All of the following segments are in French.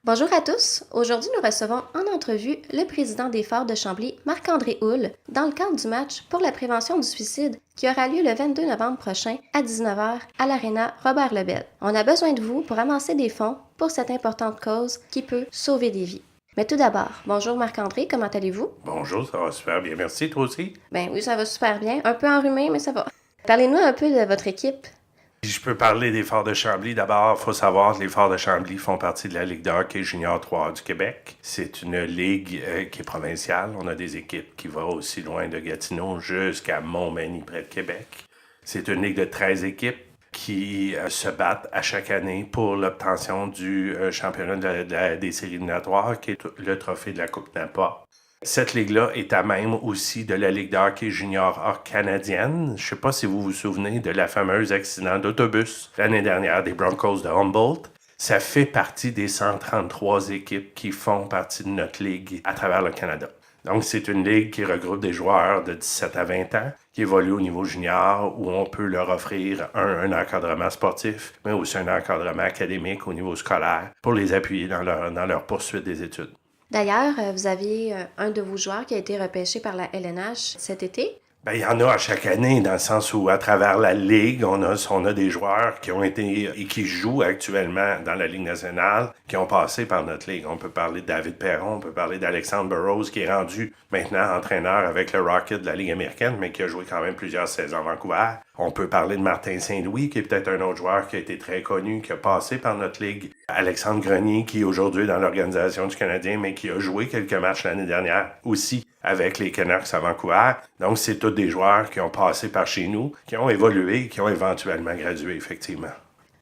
Bonjour à tous. Aujourd'hui, nous recevons en entrevue le président des Phares de Chambly, Marc-André Houle, dans le cadre du match pour la prévention du suicide qui aura lieu le 22 novembre prochain à 19h à l'Arena Robert Lebel. On a besoin de vous pour amasser des fonds pour cette importante cause qui peut sauver des vies. Mais tout d'abord, bonjour Marc-André, comment allez-vous? Bonjour, ça va super bien. Merci, toi aussi. Ben oui, ça va super bien. Un peu enrhumé, mais ça va. Parlez-nous un peu de votre équipe. Si je peux parler des Phares de Chambly, d'abord, il faut savoir que les Phares de Chambly font partie de la Ligue de hockey junior 3 du Québec. C'est une ligue qui est provinciale. On a des équipes qui vont aussi loin de Gatineau jusqu'à Montmagny, près de Québec. C'est une ligue de 13 équipes qui se battent à chaque année pour l'obtention du championnat des séries éliminatoires, qui est le trophée de la Coupe Napa. Cette ligue-là est à même aussi de la Ligue de hockey junior canadienne. Je ne sais pas si vous vous souvenez de la fameuse accident d'autobus l'année dernière des Broncos de Humboldt. Ça fait partie des 133 équipes qui font partie de notre ligue à travers le Canada. Donc, c'est une ligue qui regroupe des joueurs de 17 à 20 ans qui évoluent au niveau junior où on peut leur offrir un encadrement sportif, mais aussi un encadrement académique au niveau scolaire pour les appuyer dans leur poursuite des études. D'ailleurs, vous aviez un de vos joueurs qui a été repêché par la LNH cet été. Ben, il y en a à chaque année, dans le sens où, à travers la Ligue, on a des joueurs qui ont été et qui jouent actuellement dans la Ligue nationale, qui ont passé par notre Ligue. On peut parler de David Perron, on peut parler d'Alexandre Burroughs, qui est rendu maintenant entraîneur avec le Rocket de la Ligue américaine, mais qui a joué quand même plusieurs saisons à Vancouver. On peut parler de Martin Saint-Louis, qui est peut-être un autre joueur qui a été très connu, qui a passé par notre Ligue. Alexandre Grenier, qui est aujourd'hui dans l'organisation du Canadien, mais qui a joué quelques matchs l'année dernière aussi avec les Canucks à Vancouver. Donc, c'est tous des joueurs qui ont passé par chez nous, qui ont évolué, qui ont éventuellement gradué, effectivement.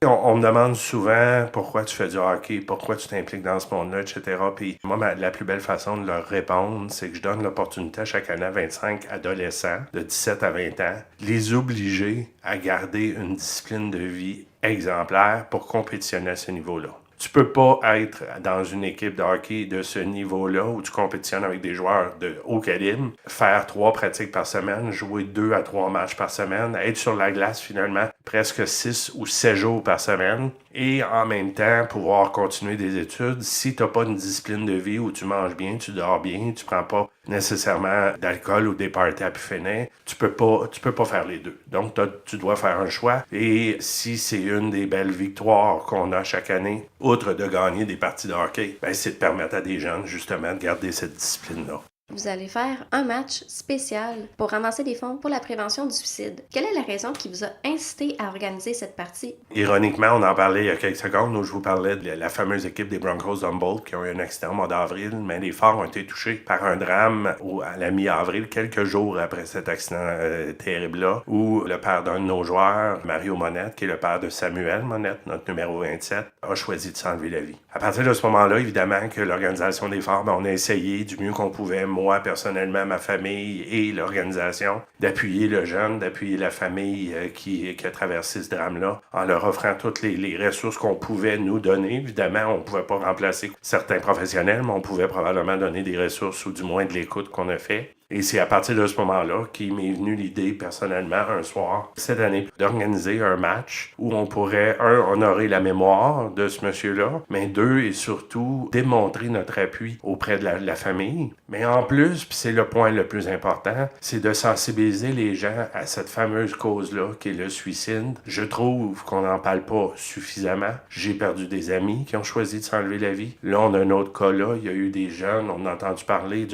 On me demande souvent pourquoi tu fais du hockey, pourquoi tu t'impliques dans ce monde-là, etc. Puis moi, la plus belle façon de leur répondre, c'est que je donne l'opportunité à chaque année à 25 adolescents de 17 à 20 ans, les obliger à garder une discipline de vie exemplaire pour compétitionner à ce niveau-là. Tu peux pas être dans une équipe de hockey de ce niveau-là où tu compétitionnes avec des joueurs de haut calibre, faire 3 pratiques par semaine, jouer 2 à 3 matchs par semaine, être sur la glace finalement presque 6 ou 7 jours par semaine et en même temps pouvoir continuer des études. Si tu n'as pas une discipline de vie où tu manges bien, tu dors bien, tu prends pas nécessairement d'alcool ou des parties à pu finir, tu peux pas faire les deux. Donc tu dois faire un choix et si c'est une des belles victoires qu'on a chaque année, outre de gagner des parties de hockey, ben c'est de permettre à des jeunes justement de garder cette discipline-là. Vous allez faire un match spécial pour ramasser des fonds pour la prévention du suicide. Quelle est la raison qui vous a incité à organiser cette partie? Ironiquement, on en parlait il y a quelques secondes où je vous parlais de la fameuse équipe des Broncos d'Humboldt qui ont eu un accident au mois d'avril, mais les Phares ont été touchés par un drame à la mi-avril, quelques jours après cet accident terrible-là, où le père d'un de nos joueurs, Mario Monette, qui est le père de Samuel Monette, notre numéro 27, a choisi de s'enlever la vie. À partir de ce moment-là, évidemment que l'organisation des Phares, on a essayé du mieux qu'on pouvait, moi personnellement, ma famille et l'organisation, d'appuyer le jeune, d'appuyer la famille qui a traversé ce drame-là, en leur offrant toutes les ressources qu'on pouvait nous donner. Évidemment, on ne pouvait pas remplacer certains professionnels, mais on pouvait probablement donner des ressources ou du moins de l'écoute qu'on a fait. Et c'est à partir de ce moment-là qu'il m'est venu l'idée, personnellement, un soir, cette année, d'organiser un match où on pourrait, honorer la mémoire de ce monsieur-là, mais 2, et surtout, démontrer notre appui auprès de la famille. Mais en plus, puis c'est le point le plus important, c'est de sensibiliser les gens à cette fameuse cause-là, qui est le suicide. Je trouve qu'on n'en parle pas suffisamment. J'ai perdu des amis qui ont choisi de s'enlever la vie. Là, on a un autre cas là. Il y a eu des jeunes, on a entendu parler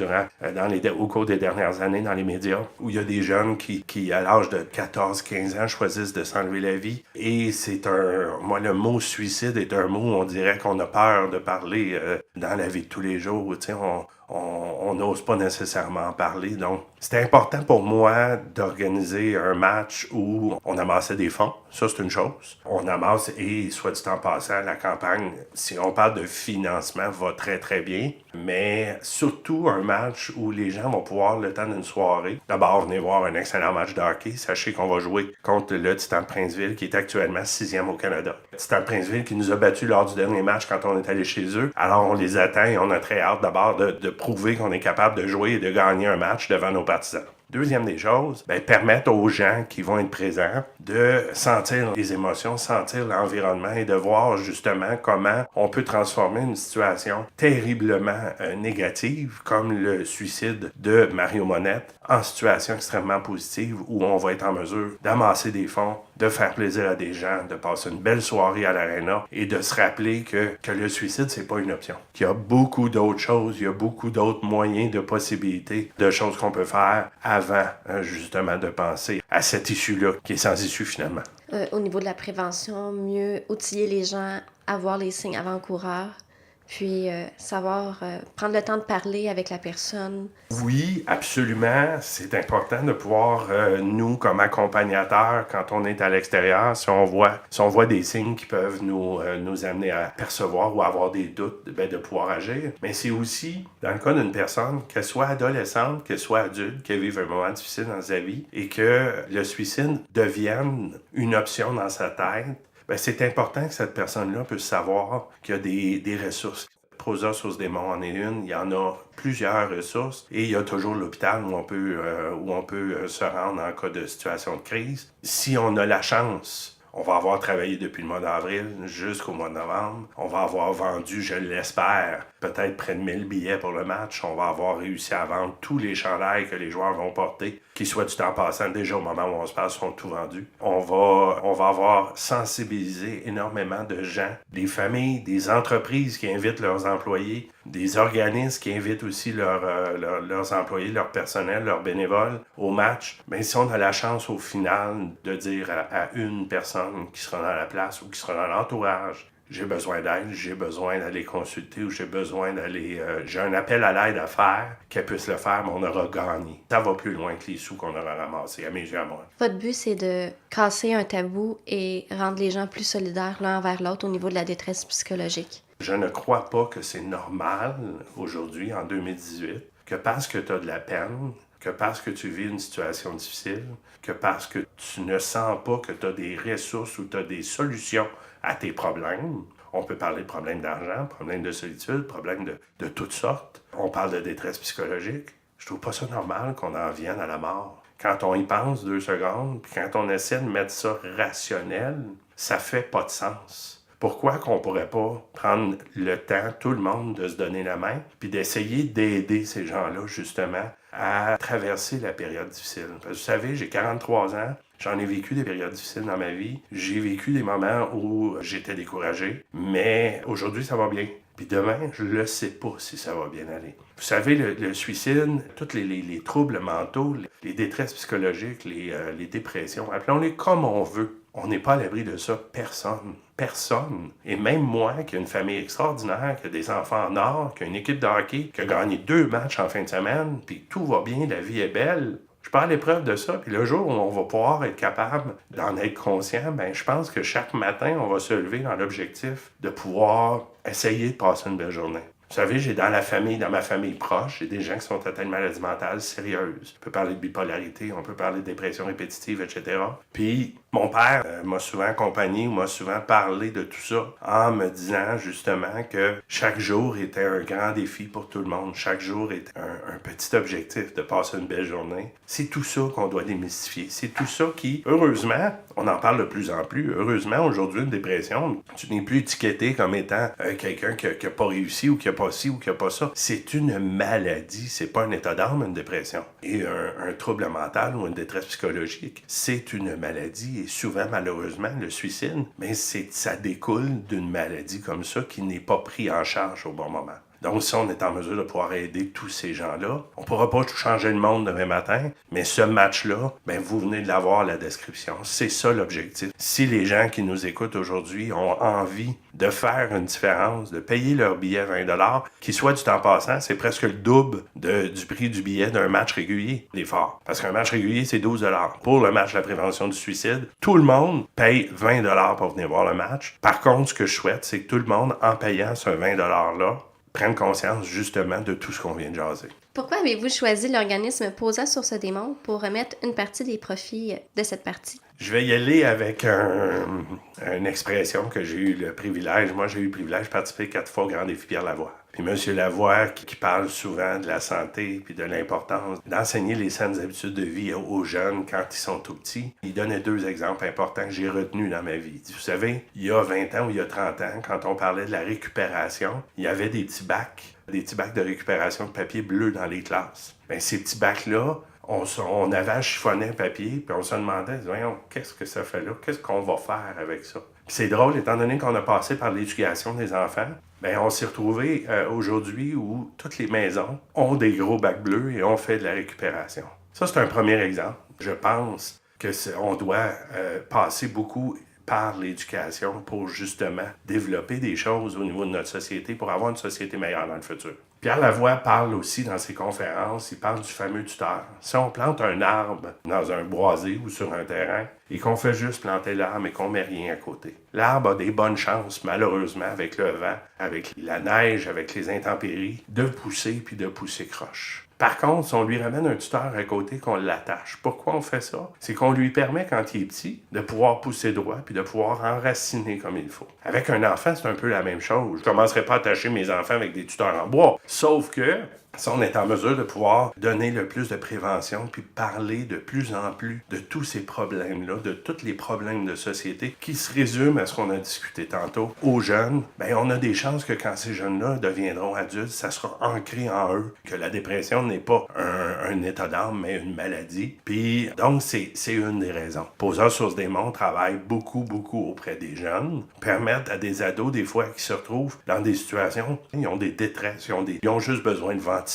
au cours des dernières années dans les médias, où il y a des jeunes qui à l'âge de 14-15 ans, choisissent de s'enlever la vie. Et moi, le mot suicide est un mot, on dirait qu'on a peur de parler dans la vie de tous les jours. Tu sais, on n'ose pas nécessairement en parler. Donc, c'était important pour moi d'organiser un match où on amassait des fonds. Ça, c'est une chose. On amasse et, soit dit en passant, la campagne, si on parle de financement, va très, très bien. Mais surtout un match où les gens vont pouvoir, le temps d'une soirée, d'abord venir voir un excellent match de hockey. Sachez qu'on va jouer contre le Titan de Princeville, qui est actuellement 6e au Canada. Le Titan de Princeville qui nous a battus lors du dernier match quand on est allé chez eux. Alors, on les attend et on a très hâte d'abord de prouver qu'on est capable de jouer et de gagner un match devant nos partisans. Deuxième des choses, permettre aux gens qui vont être présents de sentir les émotions, sentir l'environnement et de voir justement comment on peut transformer une situation terriblement négative comme le suicide de Mario Monette en situation extrêmement positive où on va être en mesure d'amasser des fonds, de faire plaisir à des gens, de passer une belle soirée à l'Arena et de se rappeler que le suicide, c'est pas une option. Il y a beaucoup d'autres choses, il y a beaucoup d'autres moyens, de possibilités, de choses qu'on peut faire avant justement de penser à cette issue-là qui est sans issue finalement. Au niveau de la prévention, mieux outiller les gens à voir les signes avant-coureurs, puis savoir prendre le temps de parler avec la personne. Oui, absolument. C'est important de pouvoir, nous, comme accompagnateurs, quand on est à l'extérieur, si on voit des signes qui peuvent nous amener à percevoir ou avoir des doutes, de pouvoir agir. Mais c'est aussi, dans le cas d'une personne, qu'elle soit adolescente, qu'elle soit adulte, qu'elle vive un moment difficile dans sa vie et que le suicide devienne une option dans sa tête, c'est important que cette personne-là puisse savoir qu'il y a des ressources. Prosa Source des Monts en est une, il y en a plusieurs ressources et il y a toujours l'hôpital où on peut se rendre en cas de situation de crise. Si on a la chance, on va avoir travaillé depuis le mois d'avril jusqu'au mois de novembre. On va avoir vendu, je l'espère, peut-être près de 1000 billets pour le match. On va avoir réussi à vendre tous les chandails que les joueurs vont porter, qui soit du temps passant, déjà au moment où on se passe, sont tout vendus. On va avoir sensibilisé énormément de gens, des familles, des entreprises qui invitent leurs employés, des organismes qui invitent aussi leurs employés, leur personnel, leurs bénévoles au match. Mais si on a la chance au final de dire à une personne qui sera dans la place ou qui sera dans l'entourage, j'ai besoin d'aide, j'ai besoin d'aller consulter ou j'ai besoin d'aller... j'ai un appel à l'aide à faire, qu'elle puisse le faire, mais on aura gagné. Ça va plus loin que les sous qu'on aura ramassés, à mes yeux, à moi. Votre but, c'est de casser un tabou et rendre les gens plus solidaires l'un envers l'autre au niveau de la détresse psychologique. Je ne crois pas que c'est normal, aujourd'hui, en 2018, que parce que tu as de la peine, que parce que tu vis une situation difficile, que parce que tu ne sens pas que tu as des ressources ou tu as des solutions à tes problèmes. On peut parler de problèmes d'argent, problèmes de solitude, problèmes de toutes sortes. On parle de détresse psychologique. Je trouve pas ça normal qu'on en vienne à la mort. Quand on y pense 2 secondes, puis quand on essaie de mettre ça rationnel, ça fait pas de sens. Pourquoi qu'on pourrait pas prendre le temps, tout le monde, de se donner la main, puis d'essayer d'aider ces gens-là, justement, à traverser la période difficile? Parce que vous savez, j'ai 43 ans, j'en ai vécu des périodes difficiles dans ma vie. J'ai vécu des moments où j'étais découragé, mais aujourd'hui, ça va bien. Puis demain, je ne sais pas si ça va bien aller. Vous savez, le suicide, tous les troubles mentaux, les détresses psychologiques, les dépressions, appelons-les comme on veut. On n'est pas à l'abri de ça. Personne. Personne. Et même moi, qui a une famille extraordinaire, qui a des enfants en or, qui a une équipe de hockey, qui a gagné 2 matchs en fin de semaine, puis tout va bien, la vie est belle. Je suis pas à l'épreuve de ça. Puis le jour où on va pouvoir être capable d'en être conscient, je pense que chaque matin, on va se lever dans l'objectif de pouvoir essayer de passer une belle journée. Vous savez, j'ai dans ma famille proche, j'ai des gens qui sont atteints de maladies mentales sérieuses. On peut parler de bipolarité, on peut parler de dépression répétitive, etc. Puis, mon père m'a souvent accompagné ou m'a souvent parlé de tout ça en me disant justement que chaque jour était un grand défi pour tout le monde. Chaque jour était un petit objectif de passer une belle journée. C'est tout ça qu'on doit démystifier. C'est tout ça qui, heureusement, on en parle de plus en plus. Heureusement, aujourd'hui, une dépression, tu n'es plus étiqueté comme étant quelqu'un qui n'a pas réussi ou qui n'a pas ci ou qui n'a pas ça. C'est une maladie, c'est pas un état d'âme, une dépression. Et un trouble mental ou une détresse psychologique, c'est une maladie. Et souvent, malheureusement, le suicide, ça découle d'une maladie comme ça qui n'est pas pris en charge au bon moment. Donc, si on est en mesure de pouvoir aider tous ces gens-là, on ne pourra pas tout changer le monde demain matin, mais ce match-là, vous venez de l'avoir, la description. C'est ça l'objectif. Si les gens qui nous écoutent aujourd'hui ont envie de faire une différence, de payer leur billet 20$, qui soit du temps passant, c'est presque le double du prix du billet d'un match régulier, l'effort. Parce qu'un match régulier, c'est 12$. Pour le match de la prévention du suicide, tout le monde paye 20$ pour venir voir le match. Par contre, ce que je souhaite, c'est que tout le monde, en payant ce 20$-là, prenne conscience justement de tout ce qu'on vient de jaser. Pourquoi avez-vous choisi l'organisme Posa Source des Monts pour remettre une partie des profits de cette partie? Je vais y aller avec une expression que j'ai eu le privilège. Moi, j'ai eu le privilège de participer 4 fois au Grand Défi Pierre Lavoie. Puis M. Lavoie, qui parle souvent de la santé puis de l'importance d'enseigner les saines habitudes de vie aux jeunes quand ils sont tout petits, il donnait 2 exemples importants que j'ai retenus dans ma vie. Vous savez, il y a 20 ans ou il y a 30 ans, quand on parlait de la récupération, il y avait des petits bacs de récupération de papier bleu dans les classes. Bien, ces petits bacs-là, on avait à chiffonner un papier, puis on se demandait, voyons, qu'est-ce que ça fait là? Qu'est-ce qu'on va faire avec ça? Puis c'est drôle, étant donné qu'on a passé par l'éducation des enfants, bien, on s'est retrouvé aujourd'hui où toutes les maisons ont des gros bacs bleus et on fait de la récupération. Ça, c'est un premier exemple. Je pense qu'on doit passer beaucoup par l'éducation pour justement développer des choses au niveau de notre société pour avoir une société meilleure dans le futur. Pierre Lavoie parle aussi dans ses conférences, il parle du fameux tuteur. Si on plante un arbre dans un boisé ou sur un terrain et qu'on fait juste planter l'arbre et qu'on met rien à côté, l'arbre a des bonnes chances, malheureusement, avec le vent, avec la neige, avec les intempéries, de pousser puis de pousser croche. Par contre, si on lui ramène un tuteur à côté, qu'on l'attache, pourquoi on fait ça? C'est qu'on lui permet, quand il est petit, de pouvoir pousser droit puis de pouvoir enraciner comme il faut. Avec un enfant, c'est un peu la même chose. Je ne commencerai pas à attacher mes enfants avec des tuteurs en bois. Sauf que, si on est en mesure de pouvoir donner le plus de prévention puis parler de plus en plus de tous ces problèmes-là, de tous les problèmes de société qui se résument à ce qu'on a discuté tantôt aux jeunes, bien, on a des chances que quand ces jeunes-là deviendront adultes, ça sera ancré en eux, que la dépression n'est pas un état d'âme, mais une maladie. Puis, donc, c'est une des raisons. Poseur Source des Monts travaille beaucoup auprès des jeunes, permettent à des ados, des fois, qui se retrouvent dans des situations, ils ont des détresses, ils ont juste besoin de ventiler,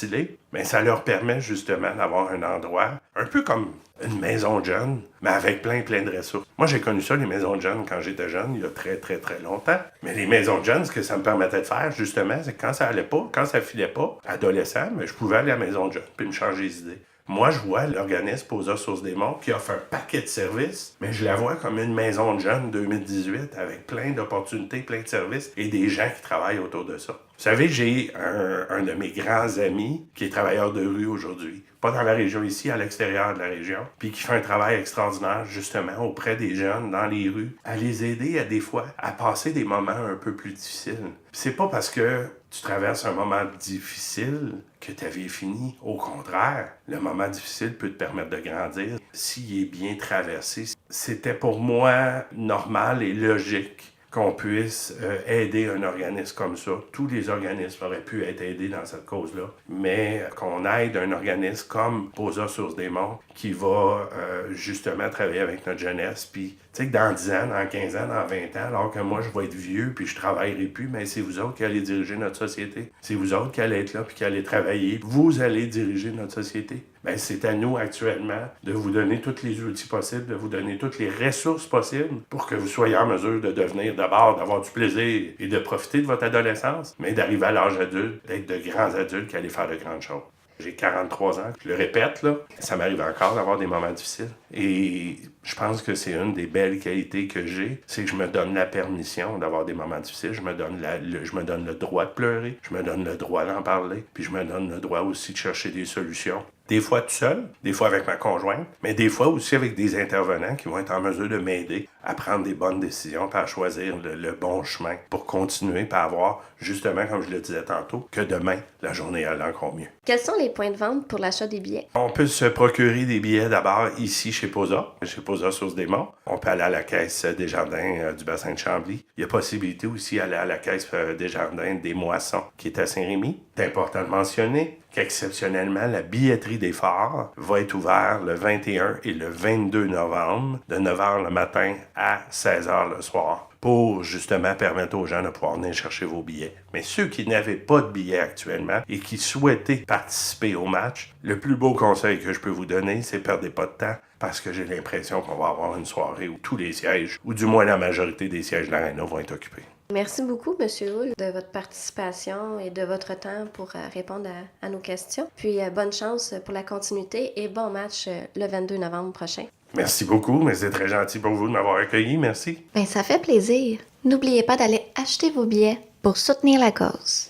mais ça leur permet justement d'avoir un endroit, un peu comme une maison de jeunes, mais avec plein de ressources. Moi, j'ai connu ça, les maisons de jeunes, quand j'étais jeune, il y a très longtemps. Mais les maisons de jeunes, ce que ça me permettait de faire, justement, c'est que quand ça allait pas, quand ça filait pas, adolescent, mais je pouvais aller à la maison de jeunes, puis me changer les idées. Moi, je vois l'organisme Poseur Source des Monts qui offre un paquet de services, mais je la vois comme une maison de jeunes 2018 avec plein d'opportunités, plein de services et des gens qui travaillent autour de ça. Vous savez, j'ai un de mes grands amis qui est travailleur de rue aujourd'hui. Pas dans la région ici, à l'extérieur de la région, puis qui fait un travail extraordinaire, justement, auprès des jeunes, dans les rues, à les aider, à des fois, à passer des moments un peu plus difficiles. C'est pas parce que tu traverses un moment difficile que ta vie est finie. Au contraire, le moment difficile peut te permettre de grandir. S'il est bien traversé, c'était pour moi normal et logique qu'on puisse aider un organisme comme ça. Tous les organismes auraient pu être aidés dans cette cause-là, mais qu'on aide un organisme comme Poseur Source des Monts qui va justement travailler avec notre jeunesse. Puis, tu sais que dans 10 ans, dans 15 ans, dans 20 ans, alors que moi, je vais être vieux puis je travaillerai plus, mais c'est vous autres qui allez diriger notre société. C'est vous autres qui allez être là puis qui allez travailler. Vous allez diriger notre société. Bien, c'est à nous actuellement de vous donner tous les outils possibles, de vous donner toutes les ressources possibles pour que vous soyez en mesure de devenir d'abord, d'avoir du plaisir et de profiter de votre adolescence, mais d'arriver à l'âge adulte, d'être de grands adultes qui allaient faire de grandes choses. J'ai 43 ans, je le répète, là, ça m'arrive encore d'avoir des moments difficiles. Et je pense que c'est une des belles qualités que j'ai, c'est que je me donne la permission d'avoir des moments difficiles. Je me donne le droit de pleurer, je me donne le droit d'en parler, puis je me donne le droit aussi de chercher des solutions. Des fois tout seul, des fois avec ma conjointe, mais des fois aussi avec des intervenants qui vont être en mesure de m'aider à prendre des bonnes décisions, à choisir le bon chemin pour continuer, à avoir, justement, comme je le disais tantôt, que demain, la journée aille encore mieux. Quels sont les points de vente pour l'achat des billets? On peut se procurer des billets d'abord ici chez Poseur Source des Monts. On peut aller à la caisse Desjardins du bassin de Chambly. Il y a possibilité aussi d'aller à la caisse Desjardins des Moissons, qui est à Saint-Rémy. C'est important de mentionner qu'exceptionnellement, la billetterie des phares va être ouverte le 21 et le 22 novembre, de 9h le matin à 16h le soir, pour justement permettre aux gens de pouvoir venir chercher vos billets. Mais ceux qui n'avaient pas de billets actuellement et qui souhaitaient participer au match, le plus beau conseil que je peux vous donner, c'est perdez pas de temps, parce que j'ai l'impression qu'on va avoir une soirée où tous les sièges, ou du moins la majorité des sièges de l'Arena vont être occupés. Merci beaucoup, M. Houle, de votre participation et de votre temps pour répondre à nos questions. Puis, bonne chance pour la continuité et bon match le 22 novembre prochain. Merci beaucoup, mais c'est très gentil pour vous de m'avoir accueilli. Merci. Bien, ça fait plaisir. N'oubliez pas d'aller acheter vos billets pour soutenir la cause.